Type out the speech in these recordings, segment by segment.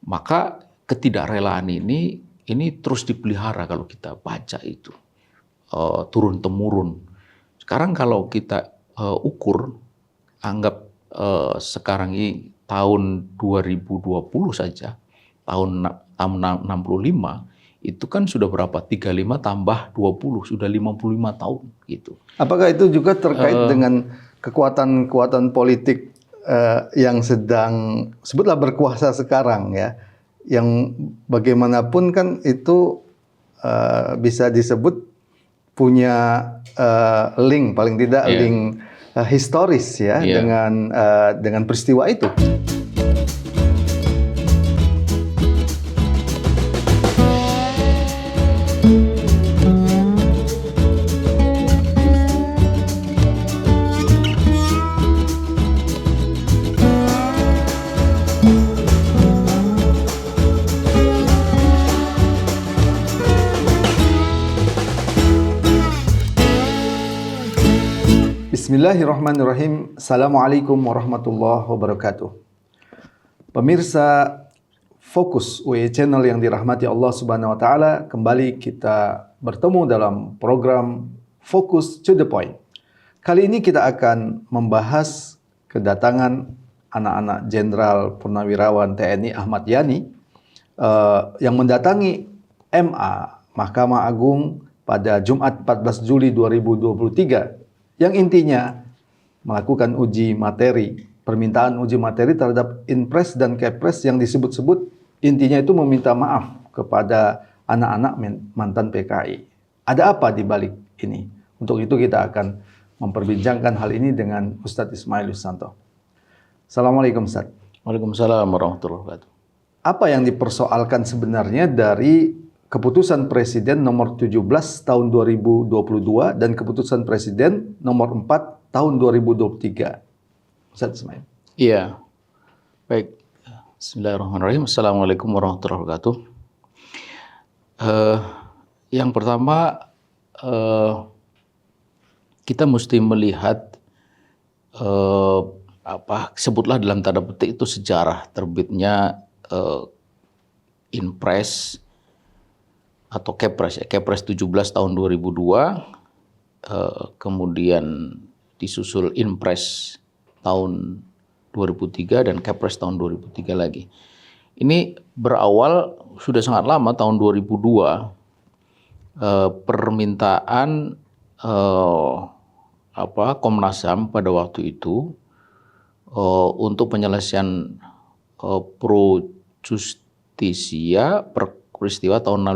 Maka ketidakrelaan ini terus dipelihara kalau kita baca itu turun temurun. Sekarang kalau kita ukur, anggap sekarang ini tahun 2020 saja, tahun 65 itu kan sudah berapa? 35 tambah 20 sudah 55 tahun gitu. Apakah itu juga terkait dengan kekuatan-kekuatan politik yang sedang sebutlah berkuasa sekarang ya, yang bagaimanapun kan itu bisa disebut punya link, paling tidak link historis ya dengan peristiwa itu. Bismillahirrahmanirrahim. Assalamualaikum warahmatullahi wabarakatuh. Pemirsa Fokus UEI Channel yang dirahmati Allah Subhanahu wa taala, kembali kita bertemu dalam program Focus to the Point. Kali ini kita akan membahas kedatangan anak-anak Jenderal Purnawirawan TNI Ahmad Yani yang mendatangi MA Mahkamah Agung pada Jumat 14 Juli 2023 yang intinya melakukan permintaan uji materi terhadap Inpres dan Kepres yang disebut-sebut intinya itu meminta maaf kepada anak-anak mantan PKI. Ada apa di balik ini? Untuk itu kita akan memperbincangkan hal ini dengan Ustadz Ismail Yusanto. Assalamualaikum Ustadz. Waalaikumsalam warahmatullahi wabarakatuh. Apa yang dipersoalkan sebenarnya dari Keputusan Presiden nomor 17 tahun 2022 dan Keputusan Presiden nomor 4 tahun 2023. Ustaz Ismail. Iya. Baik. Bismillahirrahmanirrahim. Assalamualaikum warahmatullahi wabarakatuh. Yang pertama, kita mesti melihat sebutlah dalam tanda petik itu sejarah terbitnya Inpres atau Kepres, Kepres 17 tahun 2002, kemudian disusul Inpres tahun 2003 dan Kepres tahun 2003 lagi. Ini berawal sudah sangat lama, tahun 2002, permintaan Komnas HAM pada waktu itu untuk penyelesaian pro justisia peristiwa tahun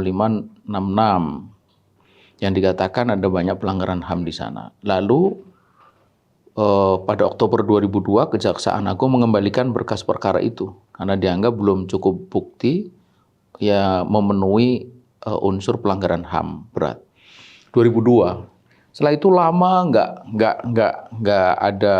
65-66 yang dikatakan ada banyak pelanggaran HAM di sana. Lalu pada Oktober 2002 Kejaksaan Agung mengembalikan berkas perkara itu karena dianggap belum cukup bukti ya memenuhi unsur pelanggaran HAM berat. 2002. Setelah itu lama nggak ada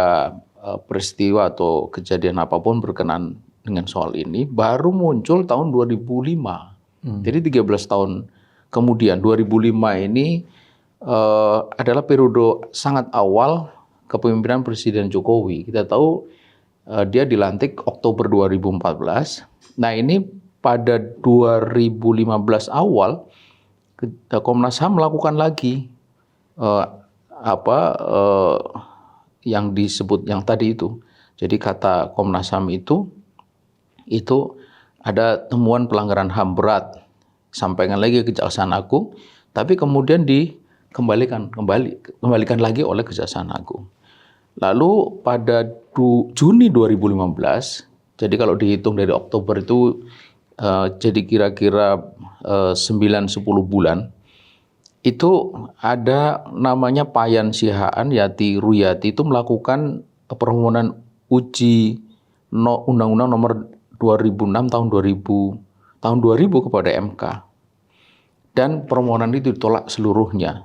peristiwa atau kejadian apapun berkenaan dengan soal ini. Baru muncul tahun 2005. Jadi 13 tahun kemudian 2005 ini adalah periode sangat awal kepemimpinan Presiden Jokowi. Kita tahu dia dilantik Oktober 2014. Nah ini pada 2015 awal Komnas HAM melakukan lagi yang disebut yang tadi itu. Jadi kata Komnas HAM itu ada temuan pelanggaran HAM berat, sampaikan lagi ke Kejaksaan Agung, tapi kemudian dikembalikan lagi oleh Kejaksaan Agung. Lalu pada Juni 2015, jadi kalau dihitung dari Oktober itu jadi kira-kira 9-10 bulan, itu ada namanya Payan Sihaan Yati Ruyati itu melakukan permohonan uji Undang-Undang nomor 2006 tahun 2000 kepada MK. Dan permohonan itu ditolak seluruhnya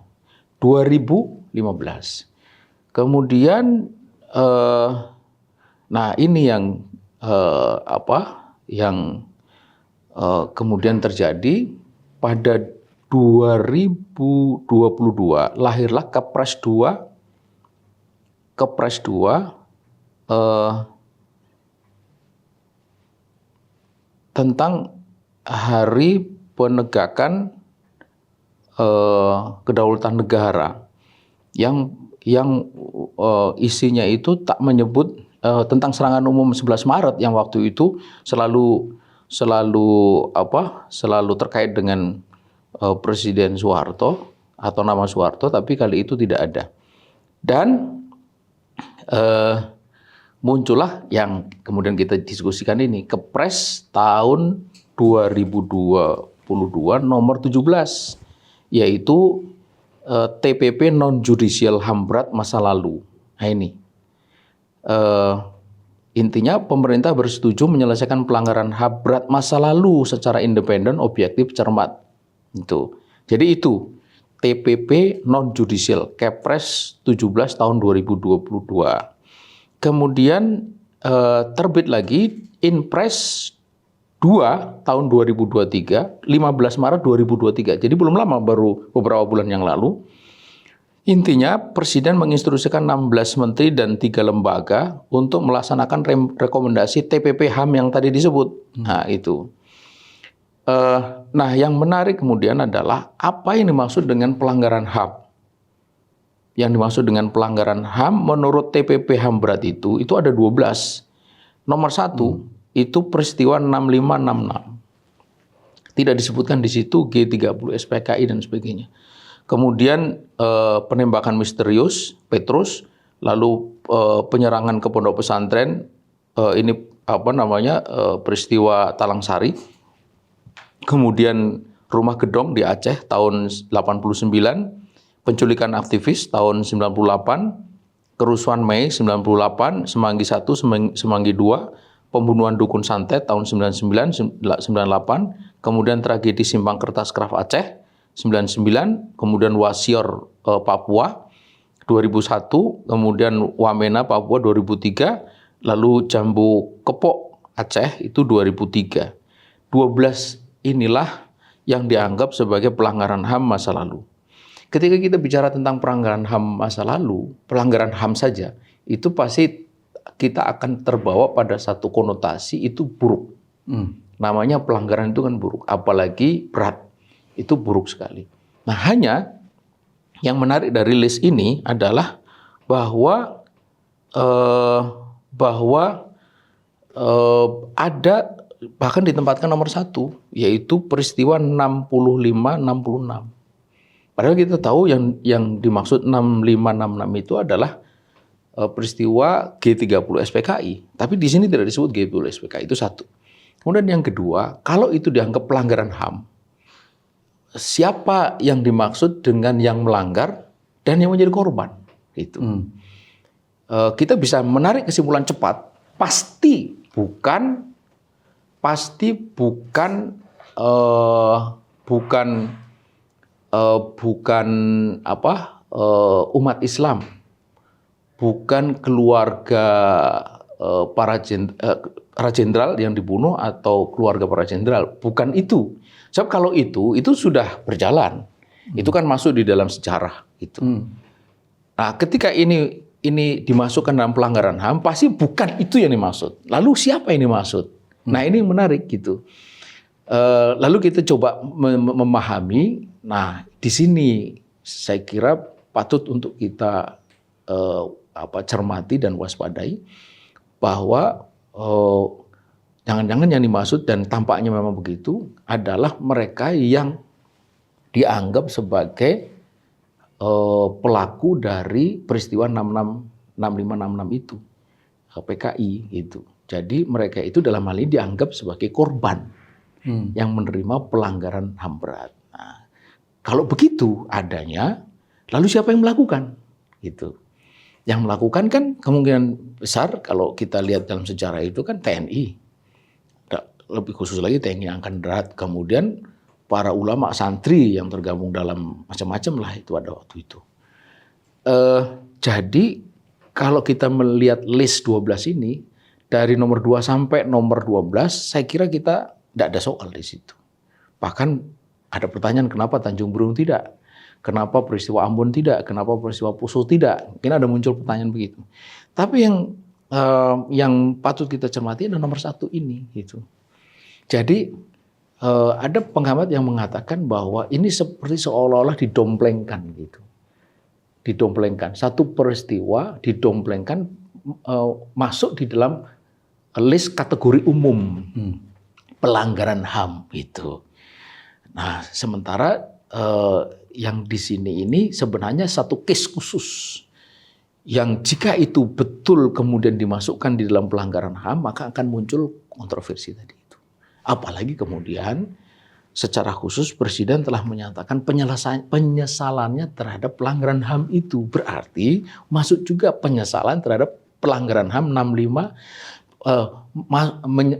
2015. Kemudian ini yang kemudian terjadi pada 2022 lahirlah Kepres 2 Kepres 2 tentang hari penegakan kedaulatan negara yang isinya itu tak menyebut tentang serangan umum 11 Maret yang waktu itu selalu terkait dengan Presiden Soeharto atau nama Soeharto, tapi kali itu tidak ada. Dan muncullah yang kemudian kita diskusikan ini, Kepres tahun 2022 nomor 17, yaitu TPP non-judicial HAM berat masa lalu. Nah ini, intinya pemerintah bersetuju menyelesaikan pelanggaran HAM berat masa lalu secara independen, objektif, cermat. Itu. Jadi itu TPP non-judicial, Kepres 17 tahun 2022. Kemudian terbit lagi Inpres 2 tahun 2023, 15 Maret 2023. Jadi belum lama, baru beberapa bulan yang lalu. Intinya Presiden menginstruksikan 16 menteri dan 3 lembaga untuk melaksanakan rekomendasi TPP HAM yang tadi disebut. Nah itu. Nah yang menarik kemudian adalah apa yang dimaksud dengan pelanggaran HAM. Yang dimaksud dengan pelanggaran HAM menurut TPP HAM berat itu ada 12. Nomor 1 itu peristiwa 6566. Tidak disebutkan di situ G30 SPKI dan sebagainya. Kemudian penembakan misterius Petrus, lalu penyerangan ke pondok pesantren, ini peristiwa Talang Sari. Kemudian rumah gedong di Aceh tahun 89, penculikan aktivis tahun 98, kerusuhan Mei 98, Semanggi 1, Semanggi 2, pembunuhan dukun santet tahun 99, 98, kemudian tragedi Simpang Kertas Kraf Aceh 99, kemudian Wasior Papua 2001, kemudian Wamena Papua 2003, lalu Jambu Kepok Aceh itu 2003. 12 inilah yang dianggap sebagai pelanggaran HAM masa lalu. Ketika kita bicara tentang pelanggaran HAM masa lalu, pelanggaran HAM saja, itu pasti kita akan terbawa pada satu konotasi itu buruk. Namanya pelanggaran itu kan buruk, apalagi berat, itu buruk sekali. Nah hanya yang menarik dari list ini adalah bahwa ada bahkan ditempatkan nomor 1, yaitu peristiwa 6566. Padahal kita tahu yang dimaksud 6566 itu adalah peristiwa G30 SPKI, tapi di sini tidak disebut G30 SPKI, itu 1. Kemudian yang kedua, kalau itu dianggap pelanggaran HAM, siapa yang dimaksud dengan yang melanggar dan yang menjadi korban? Itu. Kita bisa menarik kesimpulan cepat, pasti bukan umat Islam. Bukan keluarga para jenderal yang dibunuh atau keluarga para jenderal, bukan itu. Sebab kalau itu sudah berjalan, itu kan masuk di dalam sejarah itu. Nah, ketika ini dimasukkan dalam pelanggaran HAM, pasti bukan itu yang dimaksud. Lalu siapa yang dimaksud? Nah, ini menarik gitu. Lalu kita coba memahami. Nah, di sini saya kira patut untuk kita cermati dan waspadai bahwa jangan-jangan yang dimaksud, dan tampaknya memang begitu, adalah mereka yang dianggap sebagai pelaku dari peristiwa 6566 itu, PKI gitu. Jadi mereka itu dalam hal ini dianggap sebagai korban yang menerima pelanggaran HAM berat. Nah, kalau begitu adanya, lalu siapa yang melakukan? Gitu. Yang melakukan kan kemungkinan besar kalau kita lihat dalam sejarah itu kan TNI. Lebih khusus lagi TNI Angkatan Darat. Kemudian para ulama santri yang tergabung dalam macam-macam lah itu ada waktu itu. Jadi kalau kita melihat list 12 ini, dari nomor 2 sampai nomor 12, saya kira kita tidak ada soal di situ. Bahkan ada pertanyaan, kenapa Tanjung Priok tidak? Kenapa peristiwa Ambon tidak? Kenapa peristiwa Poso tidak? Mungkin ada muncul pertanyaan begitu. Tapi yang patut kita cermati adalah nomor 1 ini. Gitu. Jadi ada pengamat yang mengatakan bahwa ini seperti seolah-olah didomplengkan gitu. Didomplengkan. Satu peristiwa didomplengkan masuk di dalam list kategori umum pelanggaran HAM gitu. Nah, sementara yang di sini ini sebenarnya satu case khusus yang jika itu betul kemudian dimasukkan di dalam pelanggaran HAM maka akan muncul kontroversi tadi itu. Apalagi kemudian secara khusus Presiden telah menyatakan penyesalannya terhadap pelanggaran HAM itu berarti masuk juga penyesalan terhadap pelanggaran HAM 65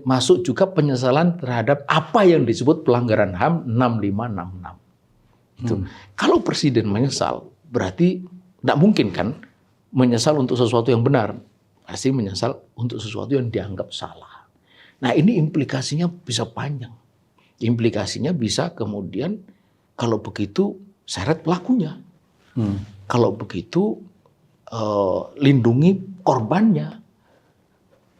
masuk juga penyesalan terhadap apa yang disebut pelanggaran HAM 6566. Itu. Kalau Presiden menyesal, berarti tidak mungkin kan menyesal untuk sesuatu yang benar. Pasti menyesal untuk sesuatu yang dianggap salah. Nah ini implikasinya bisa panjang. Implikasinya bisa kemudian kalau begitu seret pelakunya. Kalau begitu lindungi korbannya.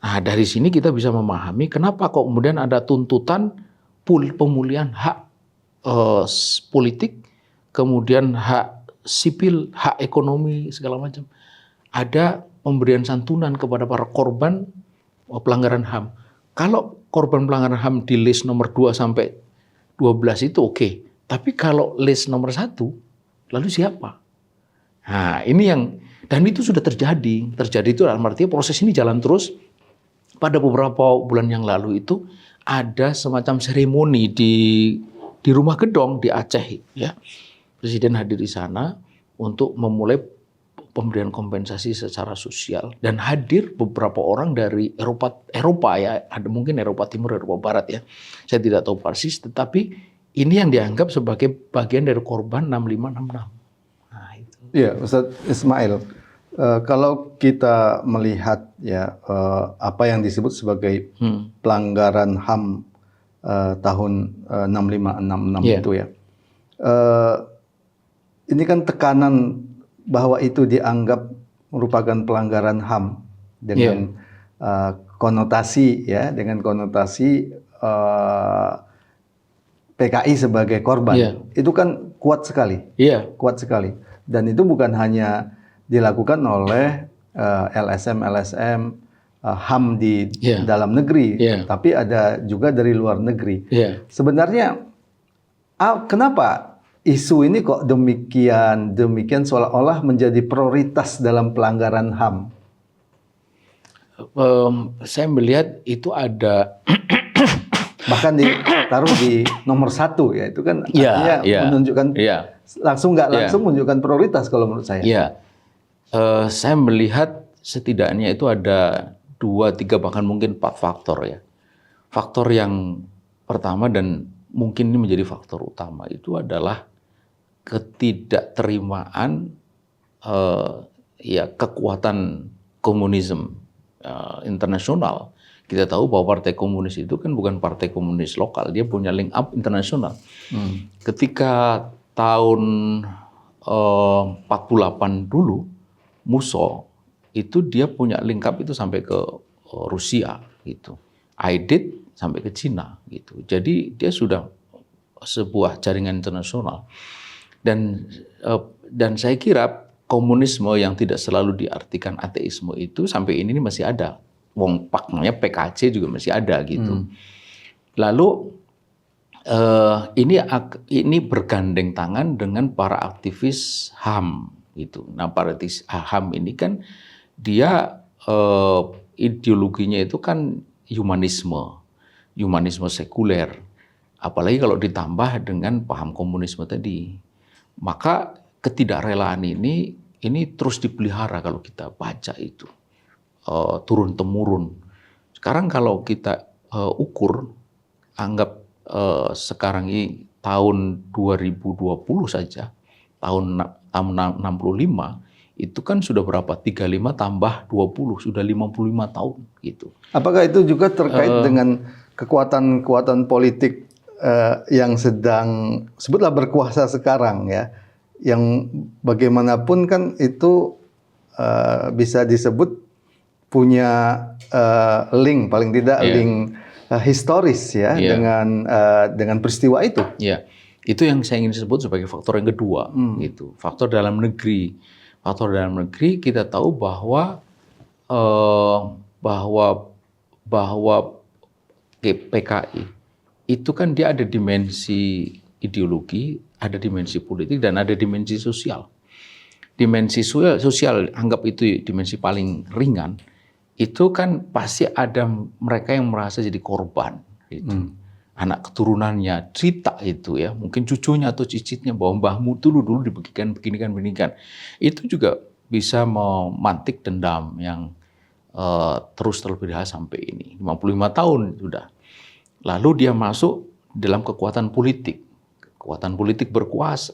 Nah, dari sini kita bisa memahami kenapa kok kemudian ada tuntutan pemulihan hak politik, kemudian hak sipil, hak ekonomi, segala macam. Ada pemberian santunan kepada para korban pelanggaran HAM. Kalau korban pelanggaran HAM di list nomor 2 sampai 12 itu oke. Tapi kalau list nomor 1, lalu siapa? Nah, ini yang, dan itu sudah terjadi. Terjadi itu dalam artinya proses ini jalan terus. Pada beberapa bulan yang lalu itu ada semacam seremoni di Rumah Gedong di Aceh, ya. Presiden hadir di sana untuk memulai pemberian kompensasi secara sosial dan hadir beberapa orang dari Eropa ya, ada mungkin Eropa Timur, Eropa Barat ya. Saya tidak tahu persis, tetapi ini yang dianggap sebagai bagian dari korban 6566. Nah, itu. Iya, Ustadz Ismail. Kalau kita melihat ya apa yang disebut sebagai pelanggaran HAM tahun 6566 itu ya, ini kan tekanan bahwa itu dianggap merupakan pelanggaran HAM dengan konotasi ya, dengan konotasi PKI sebagai korban, itu kan kuat sekali, kuat sekali, dan itu bukan hanya dilakukan oleh LSM HAM di dalam negeri, tapi ada juga dari luar negeri. Sebenarnya kenapa isu ini kok demikian seolah-olah menjadi prioritas dalam pelanggaran HAM? Saya melihat itu ada bahkan ditaruh di nomor 1 ya, itu kan artinya menunjukkan langsung nggak langsung menunjukkan prioritas kalau menurut saya. Saya melihat setidaknya itu ada 2, 3 bahkan mungkin 4 faktor ya. Faktor yang pertama dan mungkin ini menjadi faktor utama itu adalah ketidakterimaan kekuatan komunisme internasional. Kita tahu bahwa Partai Komunis itu kan bukan partai komunis lokal, dia punya link up internasional. Ketika tahun 48 dulu Musso itu dia punya link up itu sampai ke Rusia gitu. Aidit sampai ke Cina gitu. Jadi dia sudah sebuah jaringan internasional. Dan saya kira komunisme yang tidak selalu diartikan ateisme itu sampai ini masih ada. Wong paknya PKC juga masih ada gitu. Lalu ini bergandeng tangan dengan para aktivis HAM gitu. Nah, para HAM ini kan dia ideologinya itu kan humanisme sekuler. Apalagi kalau ditambah dengan paham komunisme tadi. Maka ketidakrelaan ini terus dipelihara kalau kita baca itu. Turun temurun. Sekarang kalau kita ukur, anggap sekarang ini tahun 2020 saja, tahun 65 itu kan sudah berapa? 35 tambah 20 sudah 55 tahun gitu. Apakah itu juga terkait dengan kekuatan politik yang sedang sebutlah berkuasa sekarang ya, yang bagaimanapun kan itu bisa disebut punya link paling tidak link historis ya Iya. dengan peristiwa itu. Ya, itu yang saya ingin sebut sebagai faktor yang kedua, gitu. Faktor dalam negeri. Faktor dalam negeri kita tahu bahwa eh, bahwa bahwa PKI itu kan dia ada dimensi ideologi, ada dimensi politik, dan ada dimensi sosial. Dimensi sosial, anggap itu dimensi paling ringan, itu kan pasti ada mereka yang merasa jadi korban. Gitu. Anak keturunannya cerita itu ya, mungkin cucunya atau cicitnya bahwa mbahmu dulu dibegikan beginikan. Itu juga bisa memantik dendam yang terus terpelihara sampai ini 55 tahun sudah. Lalu dia masuk dalam kekuatan politik berkuasa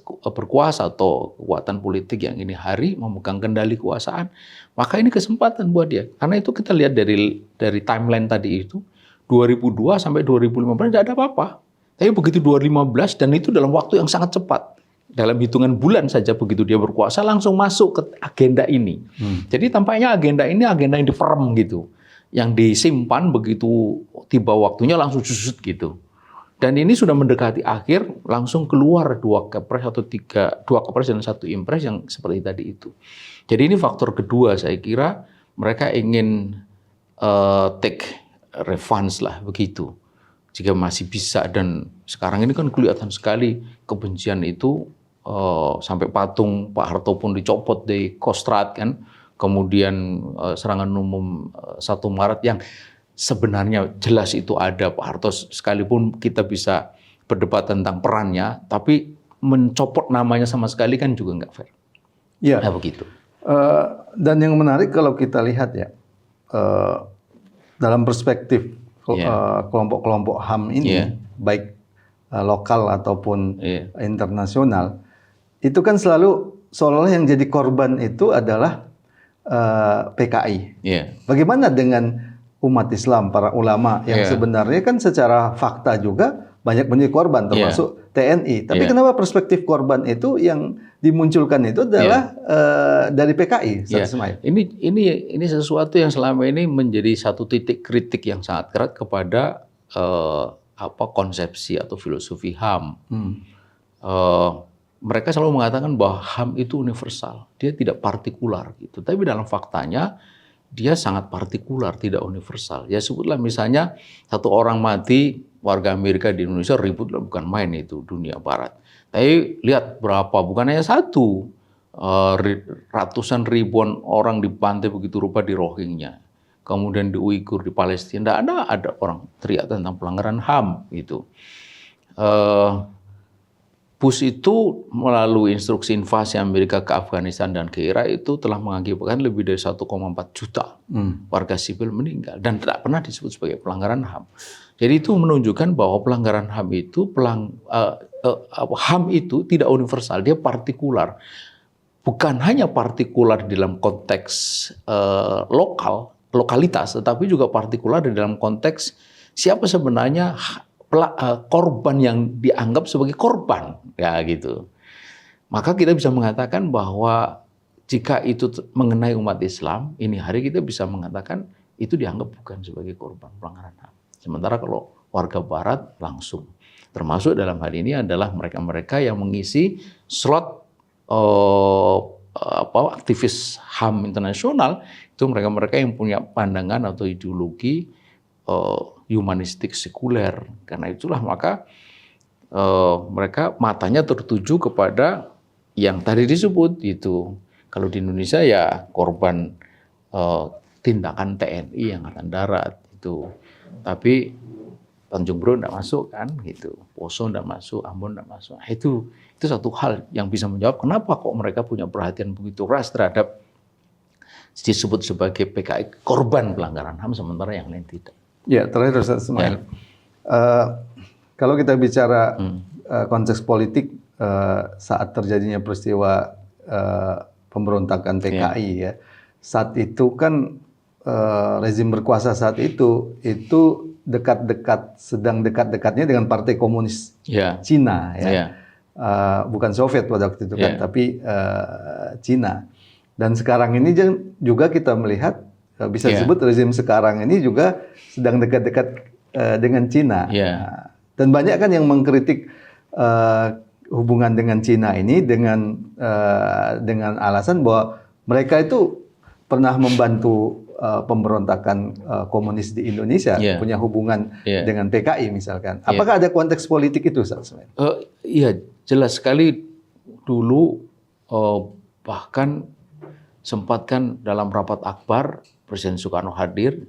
atau kekuatan politik yang ini hari memegang kendali kekuasaan, maka ini kesempatan buat dia. Karena itu kita lihat dari timeline tadi itu 2002 sampai 2015 tidak ada apa-apa. Tapi begitu 2015 dan itu dalam waktu yang sangat cepat. Dalam hitungan bulan saja begitu dia berkuasa langsung masuk ke agenda ini. Jadi tampaknya agenda ini agenda yang diperem gitu. Yang disimpan begitu tiba waktunya langsung susut gitu. Dan ini sudah mendekati akhir, langsung keluar 2 kepres dan 1 impres yang seperti tadi itu. Jadi ini faktor kedua, saya kira mereka ingin take revenge lah begitu. Jika masih bisa, dan sekarang ini kan kelihatan sekali kebencian itu sampai patung Pak Harto pun dicopot di Kostrad kan. Kemudian serangan umum 1 Maret yang sebenarnya jelas itu ada Pak Harto, sekalipun kita bisa berdebat tentang perannya, tapi mencopot namanya sama sekali kan juga nggak fair. Iya. Nah, begitu. Dan yang menarik kalau kita lihat ya, dalam perspektif kelompok-kelompok HAM ini, baik lokal ataupun internasional, itu kan selalu seolah-olah yang jadi korban itu adalah PKI. Bagaimana dengan umat Islam, para ulama yang sebenarnya kan secara fakta juga banyak menjadi korban, termasuk TNI. Tapi kenapa perspektif korban itu yang dimunculkan itu adalah dari PKI? Ini sesuatu yang selama ini menjadi satu titik kritik yang sangat keras kepada konsepsi atau filosofi HAM. Mereka selalu mengatakan bahwa HAM itu universal, dia tidak partikular gitu. Tapi dalam faktanya dia sangat partikular, tidak universal. Ya sebutlah misalnya 1 orang mati, warga Amerika di Indonesia ribut, bukan main itu dunia barat. Tapi lihat berapa, bukan hanya 1, ratusan ribuan orang dibantai begitu rupa di Rohingya. Kemudian di Uighur di Palestina, tidak ada orang teriak tentang pelanggaran HAM gitu. Bush itu melalui instruksi invasi Amerika ke Afghanistan dan ke Irak itu telah mengakibatkan lebih dari 1,4 juta warga sipil meninggal dan tidak pernah disebut sebagai pelanggaran HAM. Jadi itu menunjukkan bahwa pelanggaran HAM itu HAM itu tidak universal, dia partikular. Bukan hanya partikular dalam konteks lokalitas, tetapi juga partikular di dalam konteks siapa sebenarnya korban yang dianggap sebagai korban, ya gitu. Maka kita bisa mengatakan bahwa jika itu mengenai umat Islam, ini hari kita bisa mengatakan itu dianggap bukan sebagai korban pelanggaran HAM. Sementara kalau warga Barat langsung, termasuk dalam hal ini adalah mereka-mereka yang mengisi slot aktivis HAM internasional, itu mereka-mereka yang punya pandangan atau ideologi humanistik sekuler. Karena itulah maka mereka matanya tertuju kepada yang tadi disebut itu. Kalau di Indonesia ya korban tindakan TNI Angkatan Darat itu. Tapi Tanjung Priok tidak masuk kan gitu. Poso tidak masuk, Ambon tidak masuk. Nah, itu satu hal yang bisa menjawab kenapa kok mereka punya perhatian begitu keras terhadap disebut sebagai PKI korban pelanggaran HAM sementara yang lain tidak. Ya, terakhir Ustaz Ismail. Kalau kita bicara konteks politik saat terjadinya peristiwa pemberontakan PKI ya, saat itu kan rezim berkuasa saat itu sedang dekat-dekatnya dengan Partai Komunis Cina ya. Bukan Soviet pada waktu itu kan, tapi Cina. Dan sekarang ini juga kita melihat bisa disebut rezim sekarang ini juga sedang dekat-dekat dengan Cina. Ya. Nah, dan banyak kan yang mengkritik hubungan dengan Cina ini dengan alasan bahwa mereka itu pernah membantu pemberontakan komunis di Indonesia, punya hubungan dengan PKI misalkan. Apakah ada konteks politik itu, Ustaz? Iya, jelas sekali dulu bahkan sempat kan dalam rapat akbar Presiden Soekarno hadir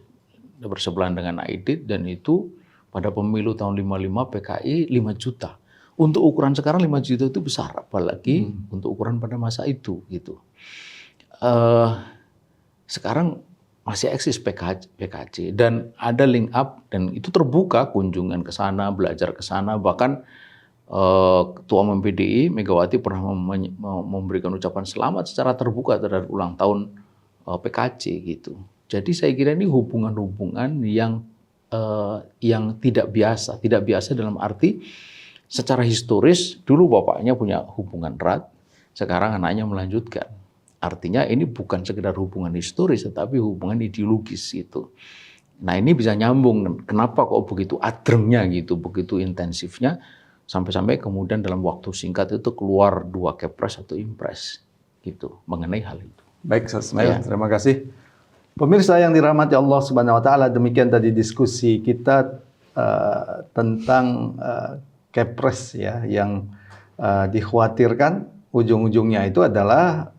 bersebelahan dengan Aidit, dan itu pada pemilu tahun 55 PKI 5 juta. Untuk ukuran sekarang 5 juta itu besar, apalagi untuk ukuran pada masa itu gitu. Sekarang masih eksis PKC dan ada link up, dan itu terbuka kunjungan ke sana, belajar ke sana, bahkan Ketua Umum PDI Megawati pernah memberikan ucapan selamat secara terbuka terhadap ulang tahun PKC gitu. Jadi saya kira ini hubungan-hubungan yang tidak biasa dalam arti secara historis dulu bapaknya punya hubungan erat, sekarang anaknya melanjutkan. Artinya ini bukan sekedar hubungan historis, tetapi hubungan ideologis gitu. Nah ini bisa nyambung, kenapa kok begitu adrengnya gitu, begitu intensifnya, sampai-sampai kemudian dalam waktu singkat itu keluar 2 kepres atau impres gitu mengenai hal itu. Baik, Ustaz Ismail, terima kasih. Pemirsa yang dirahmati Allah Subhanahu wa taala, demikian tadi diskusi kita tentang kepres ya yang dikhawatirkan ujung-ujungnya itu adalah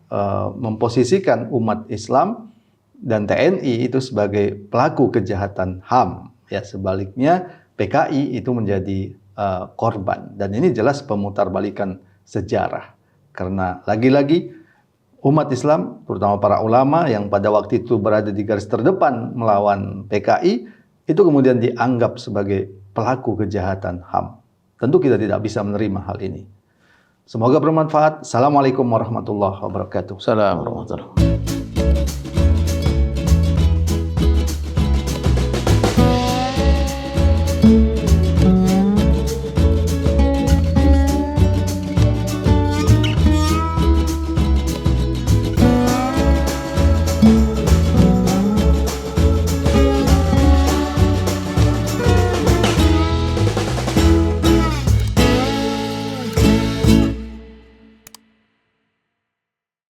memposisikan umat Islam dan TNI itu sebagai pelaku kejahatan HAM. Ya, sebaliknya PKI itu menjadi korban. Dan ini jelas pemutarbalikan sejarah. Karena lagi-lagi umat Islam, terutama para ulama yang pada waktu itu berada di garis terdepan melawan PKI, itu kemudian dianggap sebagai pelaku kejahatan HAM. Tentu kita tidak bisa menerima hal ini. Semoga bermanfaat. Assalamualaikum warahmatullahi wabarakatuh. Assalamualaikum warahmatullahi wabarakatuh.